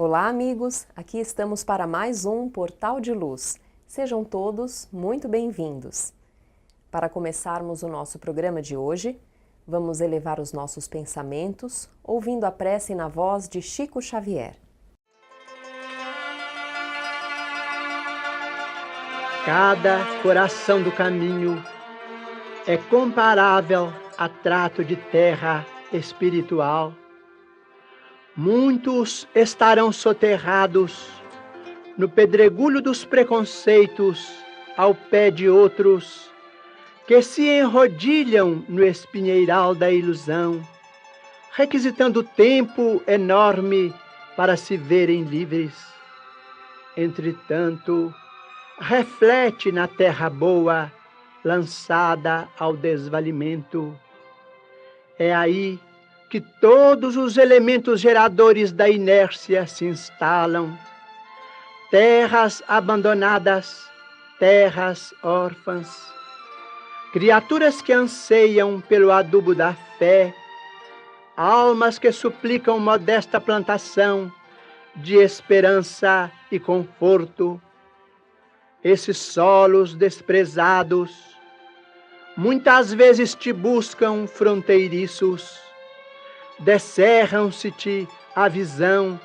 Olá, amigos! Aqui estamos para mais um Portal de Luz. Sejam todos muito bem-vindos. Para começarmos o nosso programa de hoje, vamos elevar os nossos pensamentos, ouvindo a prece na voz de Chico Xavier. Cada coração do caminho é comparável a trato de terra espiritual. Muitos estarão soterrados no pedregulho dos preconceitos ao pé de outros que se enrodilham no espinheiral da ilusão, requisitando tempo enorme para se verem livres. Entretanto, reflete na terra boa, lançada ao desvalimento. É aí que todos os elementos geradores da inércia se instalam. Terras abandonadas, terras órfãs, criaturas que anseiam pelo adubo da fé, almas que suplicam modesta plantação de esperança e conforto. Esses solos desprezados muitas vezes te buscam fronteiriços, descerram-se-te a visão,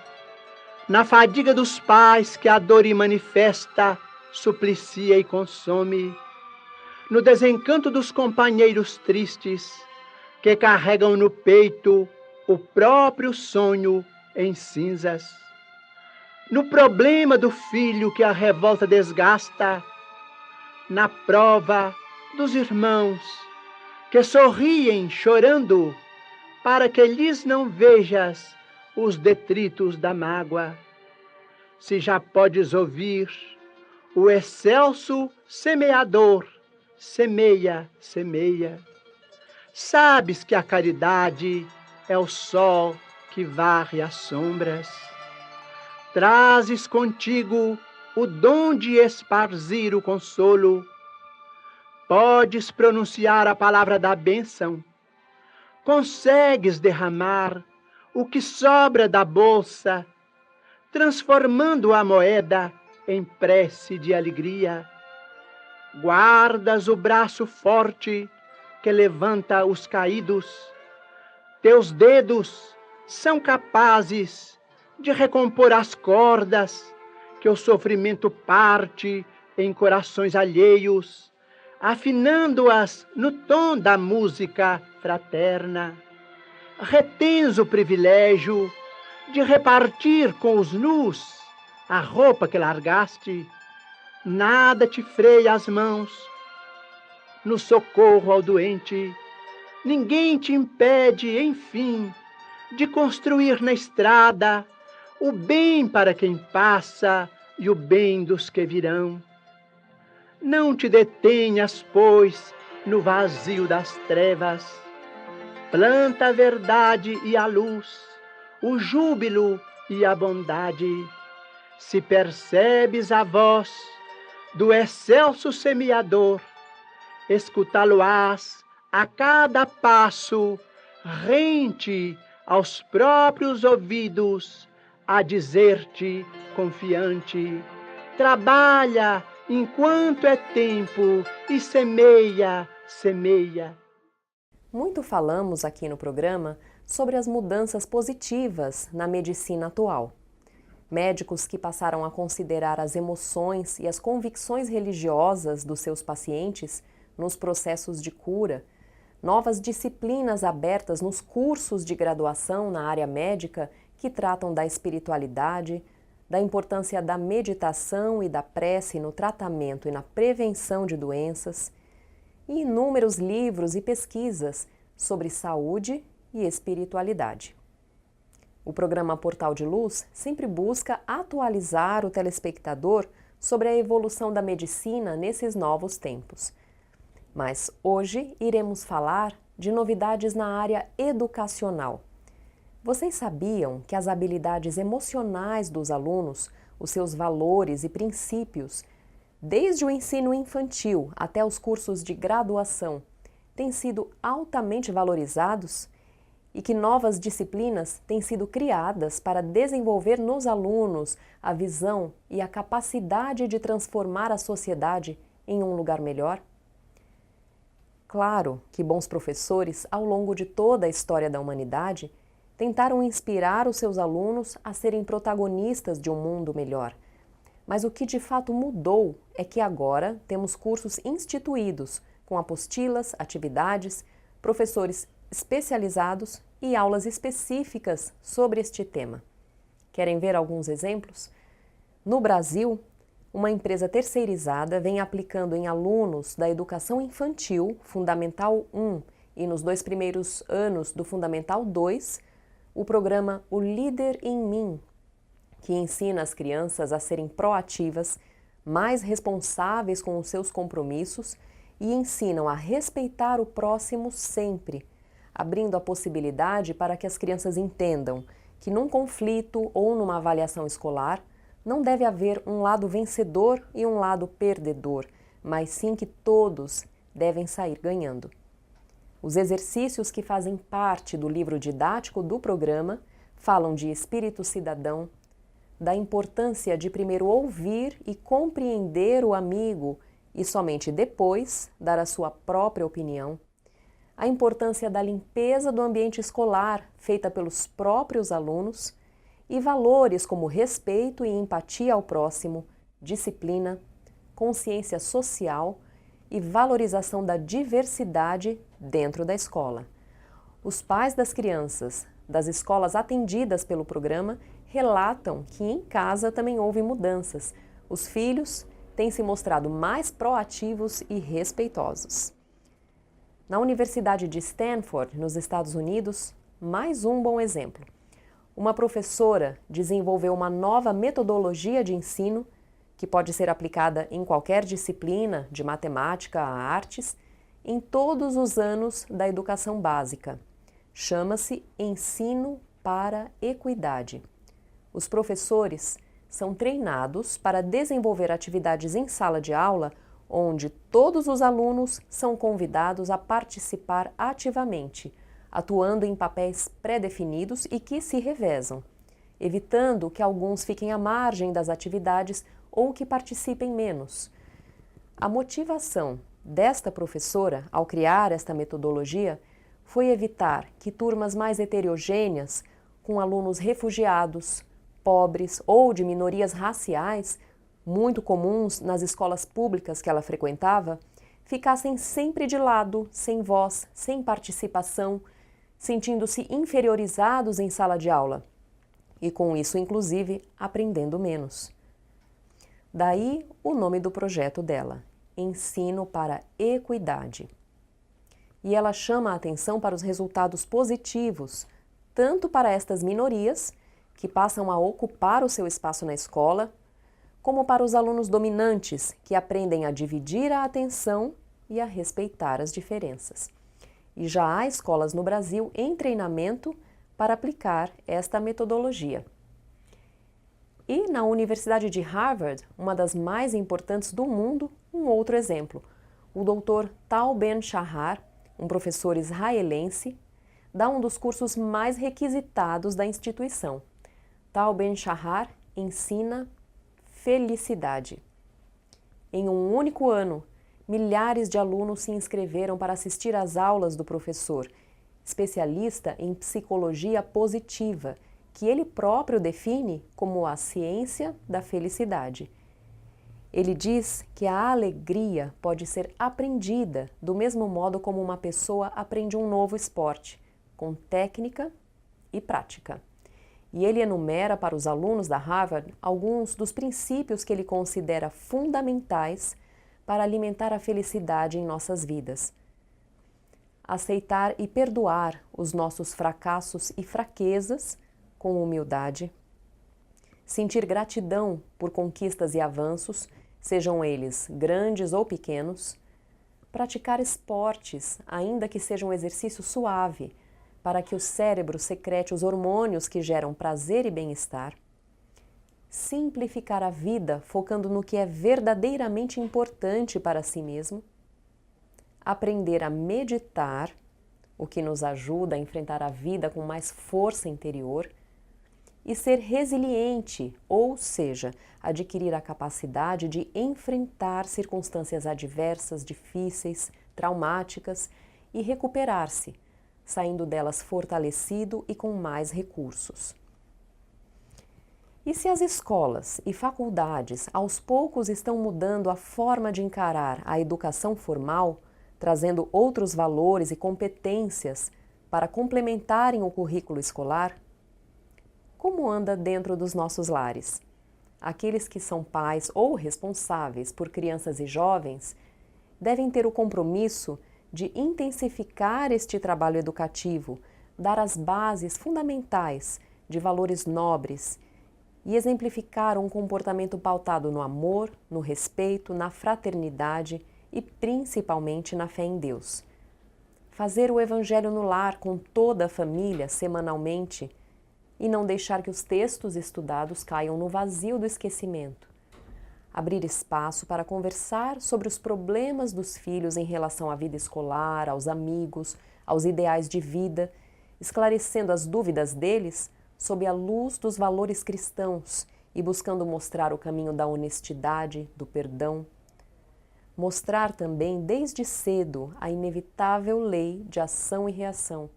na fadiga dos pais que a dor manifesta, suplicia e consome, no desencanto dos companheiros tristes que carregam no peito o próprio sonho em cinzas, no problema do filho que a revolta desgasta, na prova dos irmãos que sorriem chorando para que lhes não vejas os detritos da mágoa. Se já podes ouvir o excelso semeador, semeia, semeia. Sabes que a caridade é o sol que varre as sombras. Trazes contigo o dom de esparzir o consolo. Podes pronunciar a palavra da bênção. Consegues derramar o que sobra da bolsa, transformando a moeda em prece de alegria. Guardas o braço forte que levanta os caídos. Teus dedos são capazes de recompor as cordas que o sofrimento parte em corações alheios, afinando-as no tom da música fraterna. Retens o privilégio de repartir com os nus a roupa que largaste. Nada te freia as mãos no socorro ao doente. Ninguém te impede, enfim, de construir na estrada o bem para quem passa e o bem dos que virão. Não te detenhas, pois, no vazio das trevas. Planta a verdade e a luz, o júbilo e a bondade. Se percebes a voz do excelso semeador, escutá-lo-ás a cada passo, rente aos próprios ouvidos, a dizer-te confiante: trabalha enquanto é tempo e semeia, semeia. Muito falamos aqui no programa sobre as mudanças positivas na medicina atual. Médicos que passaram a considerar as emoções e as convicções religiosas dos seus pacientes nos processos de cura, novas disciplinas abertas nos cursos de graduação na área médica que tratam da espiritualidade, da importância da meditação e da prece no tratamento e na prevenção de doenças, e inúmeros livros e pesquisas sobre saúde e espiritualidade. O programa Portal de Luz sempre busca atualizar o telespectador sobre a evolução da medicina nesses novos tempos. Mas hoje iremos falar de novidades na área educacional. Vocês sabiam que as habilidades emocionais dos alunos, os seus valores e princípios, desde o ensino infantil até os cursos de graduação, têm sido altamente valorizados? e que novas disciplinas têm sido criadas para desenvolver nos alunos a visão e a capacidade de transformar a sociedade em um lugar melhor? Claro que bons professores, ao longo de toda a história da humanidade, tentaram inspirar os seus alunos a serem protagonistas de um mundo melhor. Mas o que de fato mudou é que agora temos cursos instituídos, com apostilas, atividades, professores especializados e aulas específicas sobre este tema. Querem ver alguns exemplos? No Brasil, uma empresa terceirizada vem aplicando em alunos da educação infantil, Fundamental 1, e nos 2 primeiros anos do Fundamental 2, o programa O Líder em Mim, que ensina as crianças a serem proativas, mais responsáveis com os seus compromissos e ensinam a respeitar o próximo sempre, abrindo a possibilidade para que as crianças entendam que num conflito ou numa avaliação escolar não deve haver um lado vencedor e um lado perdedor, mas sim que todos devem sair ganhando. Os exercícios que fazem parte do livro didático do programa falam de espírito cidadão, da importância de primeiro ouvir e compreender o amigo e somente depois dar a sua própria opinião, a importância da limpeza do ambiente escolar feita pelos próprios alunos e valores como respeito e empatia ao próximo, disciplina, consciência social e valorização da diversidade dentro da escola. Os pais das crianças das escolas atendidas pelo programa relatam que em casa também houve mudanças. Os filhos têm se mostrado mais proativos e respeitosos. Na Universidade de Stanford, nos Estados Unidos, mais um bom exemplo. Uma professora desenvolveu uma nova metodologia de ensino que pode ser aplicada em qualquer disciplina, de matemática a artes, em todos os anos da educação básica. Chama-se Ensino para Equidade. Os professores são treinados para desenvolver atividades em sala de aula onde todos os alunos são convidados a participar ativamente, atuando em papéis pré-definidos e que se revezam, evitando que alguns fiquem à margem das atividades ou que participem menos. A motivação desta professora, ao criar esta metodologia, foi evitar que turmas mais heterogêneas, com alunos refugiados, pobres ou de minorias raciais, muito comuns nas escolas públicas que ela frequentava, ficassem sempre de lado, sem voz, sem participação, sentindo-se inferiorizados em sala de aula e, com isso, inclusive, aprendendo menos. Daí o nome do projeto dela, Ensino para Equidade. E ela chama a atenção para os resultados positivos, tanto para estas minorias, que passam a ocupar o seu espaço na escola, como para os alunos dominantes, que aprendem a dividir a atenção e a respeitar as diferenças. E já há escolas no Brasil em treinamento para aplicar esta metodologia. E na Universidade de Harvard, uma das mais importantes do mundo, um outro exemplo. O Dr. Tal Ben-Shahar, um professor israelense, dá um dos cursos mais requisitados da instituição. Tal Ben-Shahar ensina felicidade. Em um único ano, milhares de alunos se inscreveram para assistir às aulas do professor, especialista em psicologia positiva, que ele próprio define como a ciência da felicidade. Ele diz que a alegria pode ser aprendida do mesmo modo como uma pessoa aprende um novo esporte, com técnica e prática. E ele enumera para os alunos da Harvard alguns dos princípios que ele considera fundamentais para alimentar a felicidade em nossas vidas. Aceitar e perdoar os nossos fracassos e fraquezas com humildade. Sentir gratidão por conquistas e avanços, sejam eles grandes ou pequenos. Praticar esportes, ainda que seja um exercício suave, para que o cérebro secrete os hormônios que geram prazer e bem-estar. Simplificar a vida, focando no que é verdadeiramente importante para si mesmo. Aprender a meditar, o que nos ajuda a enfrentar a vida com mais força interior, e ser resiliente, ou seja, adquirir a capacidade de enfrentar circunstâncias adversas, difíceis, traumáticas e recuperar-se, saindo delas fortalecido e com mais recursos. E se as escolas e faculdades aos poucos estão mudando a forma de encarar a educação formal, trazendo outros valores e competências para complementarem o currículo escolar? Como anda dentro dos nossos lares? Aqueles que são pais ou responsáveis por crianças e jovens devem ter o compromisso de intensificar este trabalho educativo, dar as bases fundamentais de valores nobres e exemplificar um comportamento pautado no amor, no respeito, na fraternidade e principalmente na fé em Deus. Fazer o Evangelho no lar com toda a família semanalmente e não deixar que os textos estudados caiam no vazio do esquecimento. Abrir espaço para conversar sobre os problemas dos filhos em relação à vida escolar, aos amigos, aos ideais de vida, esclarecendo as dúvidas deles sob a luz dos valores cristãos e buscando mostrar o caminho da honestidade, do perdão. Mostrar também desde cedo a inevitável lei de ação e reação,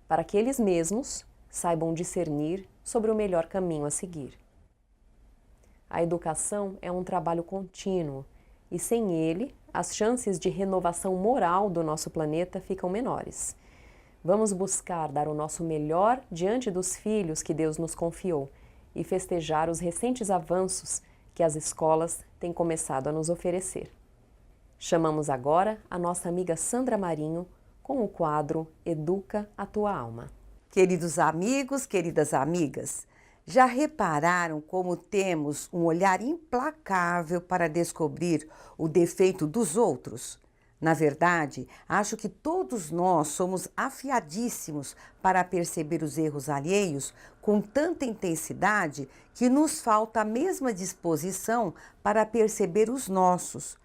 para que eles mesmos saibam discernir sobre o melhor caminho a seguir. A educação é um trabalho contínuo e sem ele, as chances de renovação moral do nosso planeta ficam menores. Vamos buscar dar o nosso melhor diante dos filhos que Deus nos confiou e festejar os recentes avanços que as escolas têm começado a nos oferecer. Chamamos agora a nossa amiga Sandra Marinho com o quadro Educa a Tua Alma. Queridos amigos, queridas amigas, já repararam como temos um olhar implacável para descobrir o defeito dos outros? Na verdade, acho que todos nós somos afiadíssimos para perceber os erros alheios com tanta intensidade que nos falta a mesma disposição para perceber os nossos.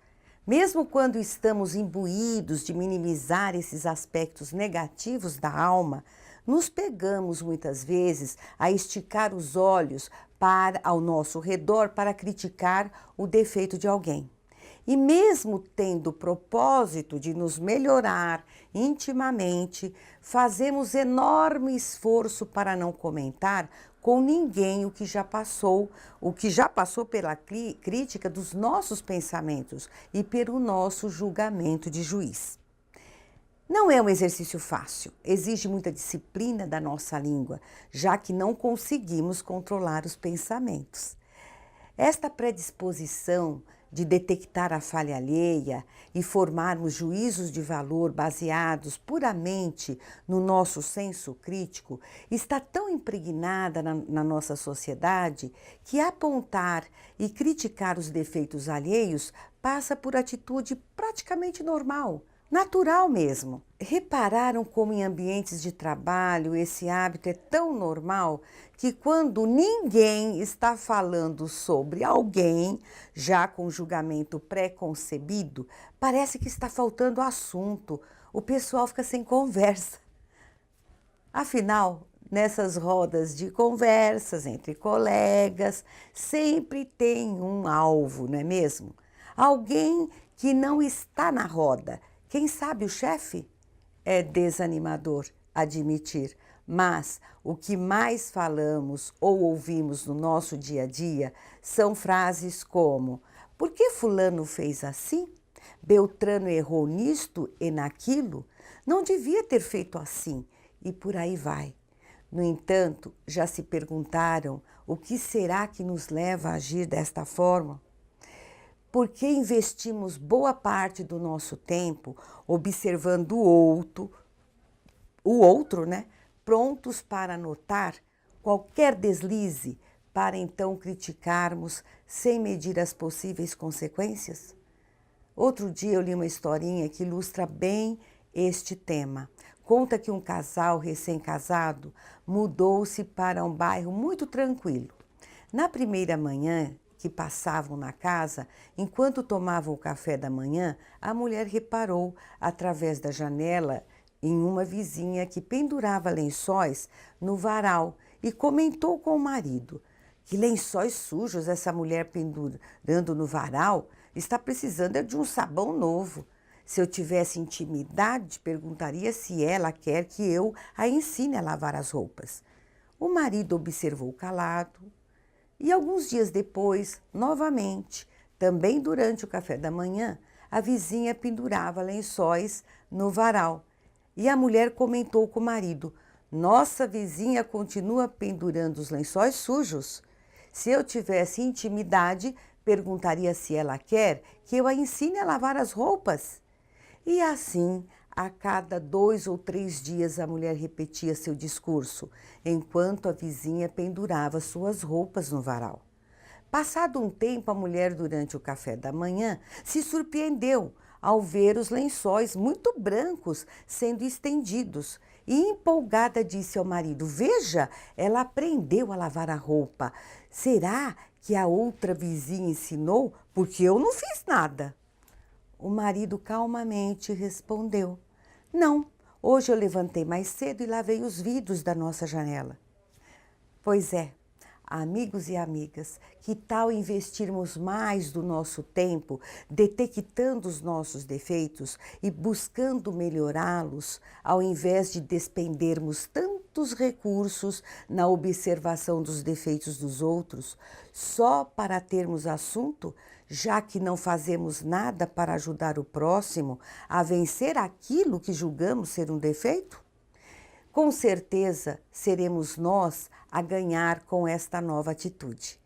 Mesmo quando estamos imbuídos de minimizar esses aspectos negativos da alma, nos pegamos muitas vezes a esticar os olhos para ao nosso redor para criticar o defeito de alguém. E mesmo tendo o propósito de nos melhorar intimamente, fazemos enorme esforço para não comentar com ninguém o que já passou pela crítica dos nossos pensamentos e pelo nosso julgamento de juiz. Não é um exercício fácil, exige muita disciplina da nossa língua, já que não conseguimos controlar os pensamentos. Esta predisposição de detectar a falha alheia e formarmos juízos de valor baseados puramente no nosso senso crítico está tão impregnada na nossa sociedade que apontar e criticar os defeitos alheios passa por atitude praticamente normal. Natural mesmo. Repararam como em ambientes de trabalho esse hábito é tão normal que quando ninguém está falando sobre alguém, já com julgamento pré-concebido, parece que está faltando assunto, o pessoal fica sem conversa. Afinal, nessas rodas de conversas entre colegas, sempre tem um alvo, não é mesmo? Alguém que não está na roda. Quem sabe o chefe? É desanimador admitir, mas o que mais falamos ou ouvimos no nosso dia a dia são frases como: por que fulano fez assim? Beltrano errou nisto e naquilo? Não devia ter feito assim, e por aí vai. No entanto, já se perguntaram o que será que nos leva a agir desta forma? Por que investimos boa parte do nosso tempo observando o outro, né? Prontos para notar qualquer deslize para então criticarmos sem medir as possíveis consequências? Outro dia eu li uma historinha que ilustra bem este tema. Conta que um casal recém-casado mudou-se para um bairro muito tranquilo. Na primeira manhã que passavam na casa, enquanto tomavam o café da manhã, a mulher reparou, através da janela em uma vizinha que pendurava lençóis no varal e comentou com o marido: "Que lençóis sujos essa mulher pendurando no varal, está precisando de um sabão novo. Se eu tivesse intimidade, perguntaria se ela quer que eu a ensine a lavar as roupas." O marido observou calado e alguns dias depois, novamente, também durante o café da manhã, a vizinha pendurava lençóis no varal. E a mulher comentou com o marido: "Nossa vizinha continua pendurando os lençóis sujos. Se eu tivesse intimidade, perguntaria se ela quer que eu a ensine a lavar as roupas." E assim, a cada 2 ou 3 dias, a mulher repetia seu discurso, enquanto a vizinha pendurava suas roupas no varal. Passado um tempo, a mulher, durante o café da manhã, se surpreendeu ao ver os lençóis muito brancos sendo estendidos e, empolgada, disse ao marido: "Veja, ela aprendeu a lavar a roupa. Será que a outra vizinha ensinou? Porque eu não fiz nada." O marido calmamente respondeu: "Não, hoje eu levantei mais cedo e lavei os vidros da nossa janela." Pois é, amigos e amigas, que tal investirmos mais do nosso tempo detectando os nossos defeitos e buscando melhorá-los, ao invés de despendermos tantos recursos na observação dos defeitos dos outros, só para termos assunto, já que não fazemos nada para ajudar o próximo a vencer aquilo que julgamos ser um defeito? Com certeza seremos nós a ganhar com esta nova atitude.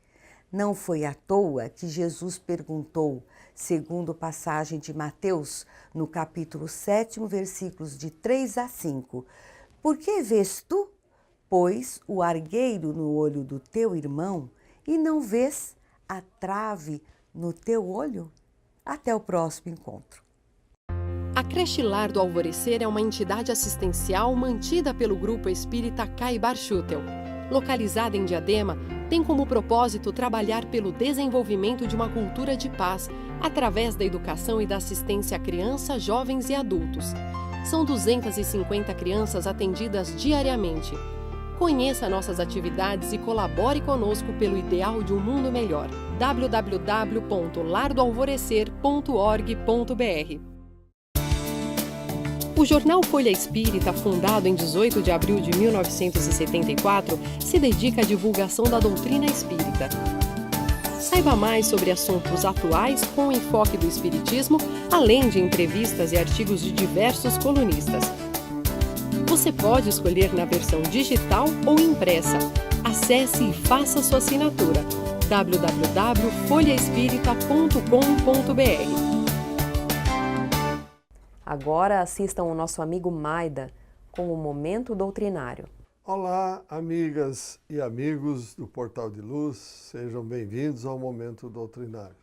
Não foi à toa que Jesus perguntou, segundo passagem de Mateus, no capítulo 7, versículos de 3 a 5, "Por que vês tu, pois, o argueiro no olho do teu irmão e não vês a trave no teu olho?" Até o próximo encontro. A Creche Lar do Alvorecer é uma entidade assistencial mantida pelo Grupo Espírita Caibar Schutel. Localizada em Diadema, tem como propósito trabalhar pelo desenvolvimento de uma cultura de paz, através da educação e da assistência a crianças, jovens e adultos. São 250 crianças atendidas diariamente. Conheça nossas atividades e colabore conosco pelo ideal de um mundo melhor. www.lardoalvorecer.org.br. O jornal Folha Espírita, fundado em 18 de abril de 1974, se dedica à divulgação da doutrina espírita. Saiba mais sobre assuntos atuais com o enfoque do espiritismo, além de entrevistas e artigos de diversos colunistas. Você pode escolher na versão digital ou impressa. Acesse e faça sua assinatura. www.folhaespírita.com.br. Agora assistam o nosso amigo Maida com o Momento Doutrinário. Olá, amigas e amigos do Portal de Luz, sejam bem-vindos ao Momento Doutrinário.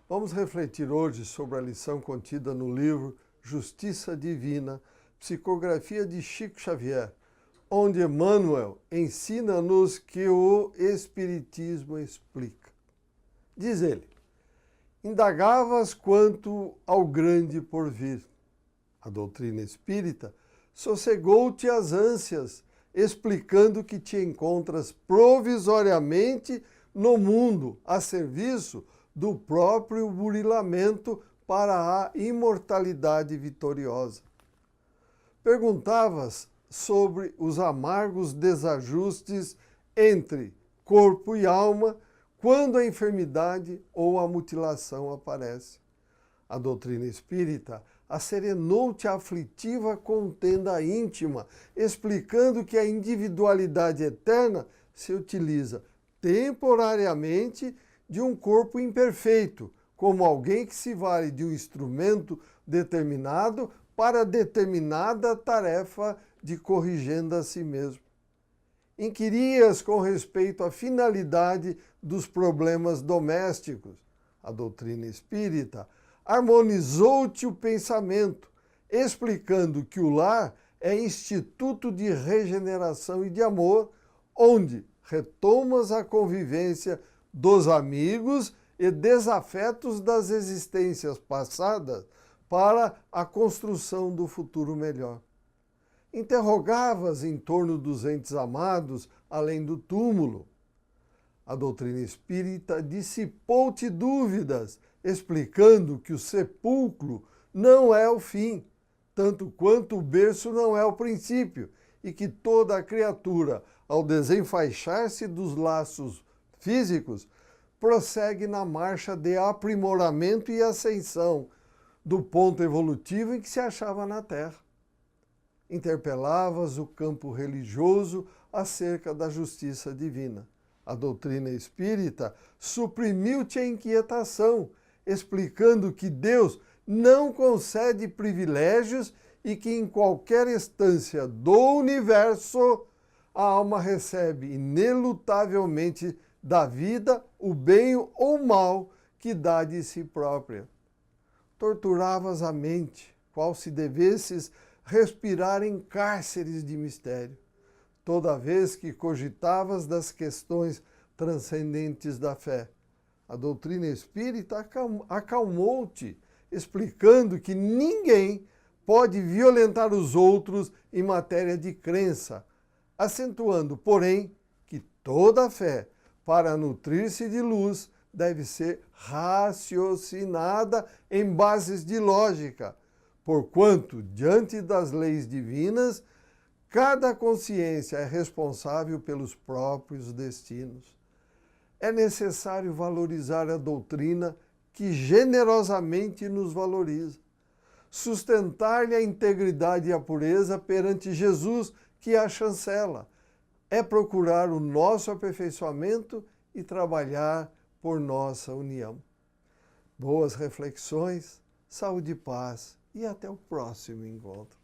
Vamos refletir hoje sobre a lição contida no livro Justiça Divina, Psicografia de Chico Xavier, onde Emmanuel ensina-nos que o Espiritismo explica. Diz ele: "Indagavas quanto ao grande porvir. A doutrina espírita sossegou-te as ânsias, explicando que te encontras provisoriamente no mundo, a serviço do próprio burilamento para a imortalidade vitoriosa. Perguntavas sobre os amargos desajustes entre corpo e alma quando a enfermidade ou a mutilação aparece. A doutrina espírita acerenou-te a aflitiva contenda íntima, explicando que a individualidade eterna se utiliza temporariamente de um corpo imperfeito, como alguém que se vale de um instrumento determinado para determinada tarefa de corrigenda a si mesmo. Inquirias com respeito à finalidade dos problemas domésticos. A doutrina espírita harmonizou-te o pensamento, explicando que o lar é instituto de regeneração e de amor, onde retomas a convivência dos amigos e desafetos das existências passadas para a construção do futuro melhor. Interrogavas em torno dos entes amados além do túmulo. A doutrina espírita dissipou-te dúvidas, explicando que o sepulcro não é o fim, tanto quanto o berço não é o princípio, e que toda a criatura, ao desenfaixar-se dos laços físicos, prossegue na marcha de aprimoramento e ascensão do ponto evolutivo em que se achava na Terra. Interpelavas o campo religioso acerca da justiça divina. A doutrina espírita suprimiu-te a inquietação, explicando que Deus não concede privilégios e que em qualquer instância do universo a alma recebe inelutavelmente da vida o bem ou o mal que dá de si própria. Torturavas a mente, qual se devesses respirar em cárceres de mistério, toda vez que cogitavas das questões transcendentes da fé. A doutrina espírita acalmou-te, explicando que ninguém pode violentar os outros em matéria de crença, acentuando, porém, que toda fé, para nutrir-se de luz, deve ser raciocinada em bases de lógica, porquanto, diante das leis divinas, cada consciência é responsável pelos próprios destinos. É necessário valorizar a doutrina que generosamente nos valoriza, sustentar-lhe a integridade e a pureza perante Jesus, que a chancela. É procurar o nosso aperfeiçoamento e trabalhar por nossa união. Boas reflexões, saúde e paz e até o próximo encontro.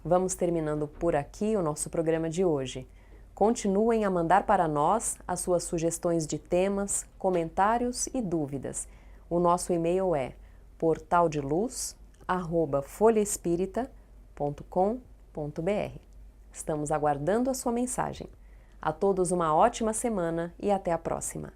Vamos terminando por aqui o nosso programa de hoje. Continuem a mandar para nós as suas sugestões de temas, comentários e dúvidas. O nosso e-mail é portaldeluz@folhaespirita.com.br. Estamos aguardando a sua mensagem. A todos uma ótima semana e até a próxima.